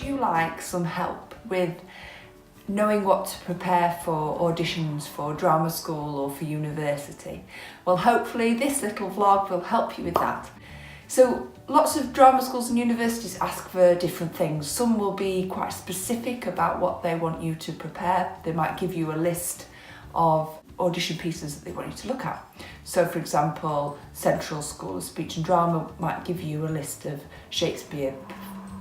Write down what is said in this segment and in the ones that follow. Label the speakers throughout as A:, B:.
A: Would you like some help with knowing what to prepare for auditions for drama school or for university? Well, hopefully this little vlog will help you with that. So lots of drama schools and universities ask for different things. Some will be quite specific about what they want you to prepare. They might give you a list of audition pieces that they want you to look at. So for example, Central School of Speech and Drama might give you a list of Shakespeare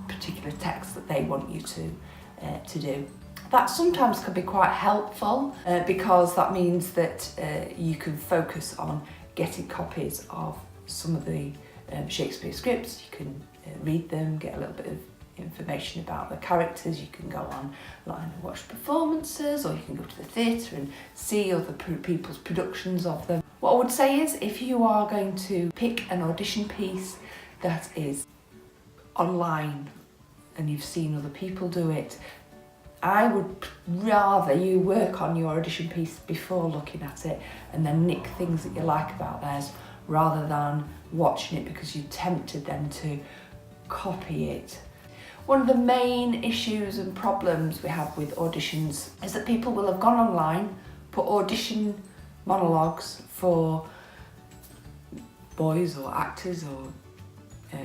A: particular texts that they want you to do. That sometimes can be quite helpful because that means that you can focus on getting copies of some of the Shakespeare scripts. You can read them, get a little bit of information about the characters. You can go online and watch performances, or you can go to the theatre and see other people's productions of them. What I would say is, if you are going to pick an audition piece that is online and you've seen other people do it, I would rather you work on your audition piece before looking at it and then nick things that you like about theirs, rather than watching it because you're tempted then to copy it. One of the main issues and problems we have with auditions is that people will have gone online, put audition monologues for boys or actors or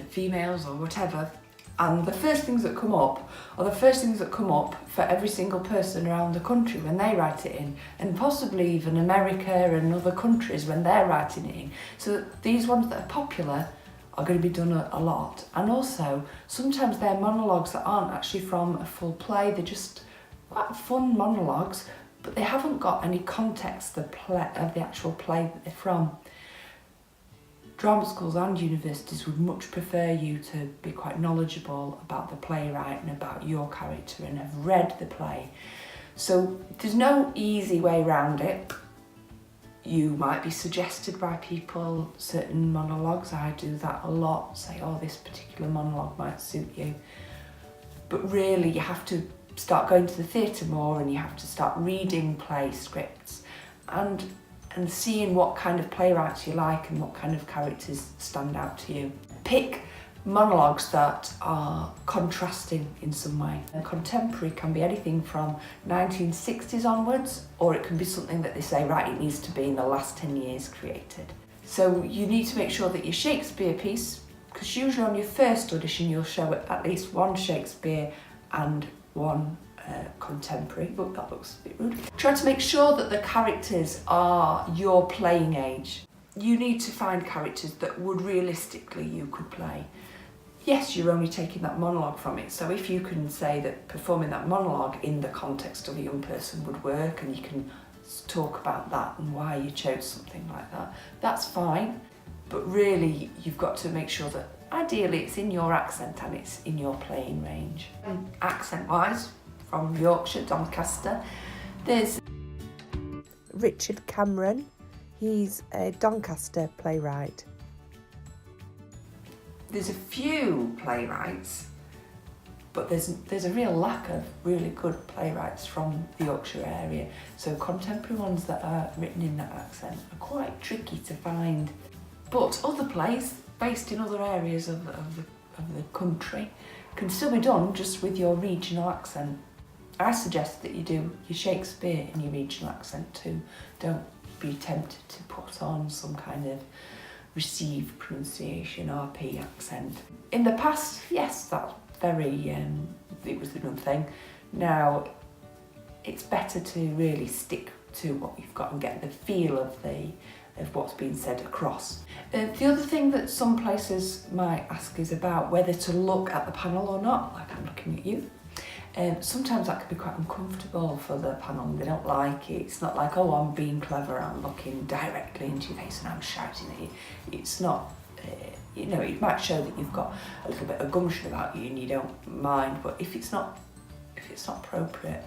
A: females or whatever, and the first things that come up are the first things that come up for every single person around the country when they write it in, and possibly even America and other countries when they're writing it in. So these ones that are popular are going to be done a lot, and also sometimes they're monologues that aren't actually from a full play. They're just quite fun monologues, but they haven't got any context of the actual play that they're from. Drama schools and universities would much prefer you to be quite knowledgeable about the playwright and about your character and have read the play. So there's no easy way around it. You might be suggested by people certain monologues. I do that a lot, say, oh, this particular monologue might suit you. But really you have to start going to the theatre more, and you have to start reading play scripts and seeing what kind of playwrights you like and what kind of characters stand out to you. Pick monologues that are contrasting in some way. And contemporary can be anything from 1960s onwards, or it can be something that they say, right, it needs to be in the last 10 years created. So you need to make sure that your Shakespeare piece, because usually on your first audition you'll show at least one Shakespeare and one contemporary. Look, that looks a bit rude. Try to make sure that the characters are your playing age. You need to find characters that would realistically you could play. Yes, you're only taking that monologue from it, so if you can say that performing that monologue in the context of a young person would work, and you can talk about that and why you chose something like that, that's fine. But really you've got to make sure that ideally it's in your accent and it's in your playing range. Accent wise, from Yorkshire, Doncaster, there's Richard Cameron. He's a Doncaster playwright. There's a few playwrights, but there's a real lack of really good playwrights from the Yorkshire area. So contemporary ones that are written in that accent are quite tricky to find. But other plays based in other areas of the country can still be done just with your regional accent. I suggest that you do your Shakespeare in your regional accent too. Don't be tempted to put on some kind of received pronunciation RP accent. In the past, yes, that's very, it was the done thing. Now, it's better to really stick to what you've got and get the feel of what's being said across. The other thing that some places might ask is about whether to look at the panel or not, like I'm looking at you. Sometimes that can be quite uncomfortable for the panel. They don't like it. It's not like, oh, I'm being clever, I'm looking directly into your face and I'm shouting at you. It's not, you know, it might show that you've got a little bit of gumption about you and you don't mind, but if it's not appropriate,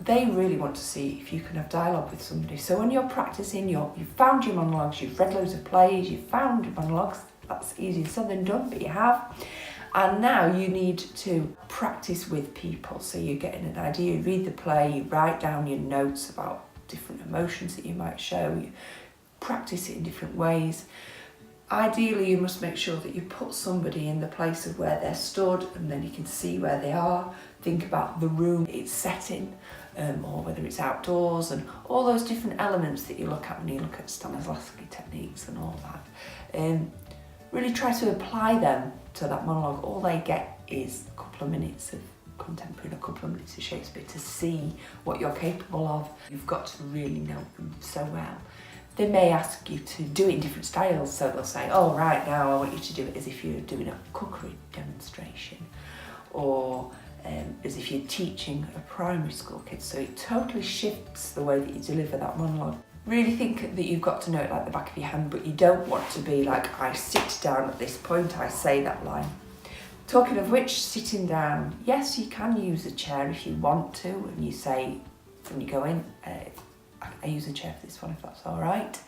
A: they really want to see if you can have dialogue with somebody. So when you're practicing, you've found your monologues, you've read loads of plays, you've found your monologues. That's easier said than done, but you have. And now you need to practice with people. So you're getting an idea, you read the play, you write down your notes about different emotions that you might show, you practice it in different ways. Ideally, you must make sure that you put somebody in the place of where they're stood, and then you can see where they are. Think about the room it's set in, or whether it's outdoors, and all those different elements that you look at when you look at Stanislavski techniques and all that. Really try to apply them to that monologue. All they get is a couple of minutes of contemporary and a couple of minutes of Shakespeare to see what you're capable of. You've got to really know them so well. They may ask you to do it in different styles, so they'll say, oh right, now I want you to do it as if you're doing a cookery demonstration, or as if you're teaching a primary school kid, so it totally shifts the way that you deliver that monologue. Really think that you've got to know it like the back of your hand, but you don't want to be like, I sit down at this point, I say that line. Talking of which, sitting down, yes, you can use a chair if you want to, and you say, when you go in, I use a chair for this one if that's all right.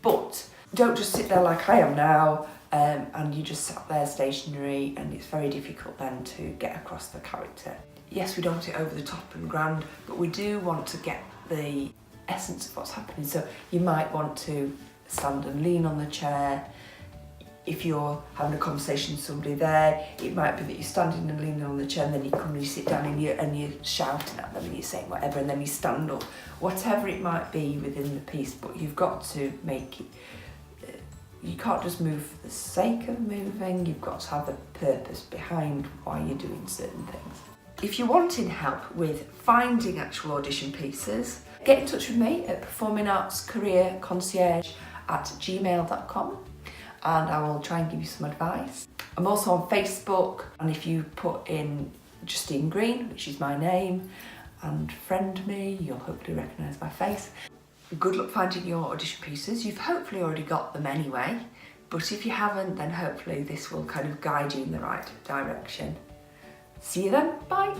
A: But don't just sit there like I am now, and you just sat there stationary, and it's very difficult then to get across the character. Yes, we don't want it over the top and grand, but we do want to get the essence of what's happening. So you might want to stand and lean on the chair. If you're having a conversation with somebody there, it might be that you're standing and leaning on the chair, and then you come and you sit down and you're shouting at them and you're saying whatever, and then you stand up. Whatever it might be within the piece, but you've got to make it, you can't just move for the sake of moving, you've got to have a purpose behind why you're doing certain things. If you're wanting help with finding actual audition pieces, get in touch with me at performingartscareerconcierge@gmail.com, and I will try and give you some advice. I'm also on Facebook, and if you put in Justine Green, which is my name, and friend me, you'll hopefully recognise my face. Good luck finding your audition pieces. You've hopefully already got them anyway, but if you haven't, then hopefully this will kind of guide you in the right direction. See you then, bye!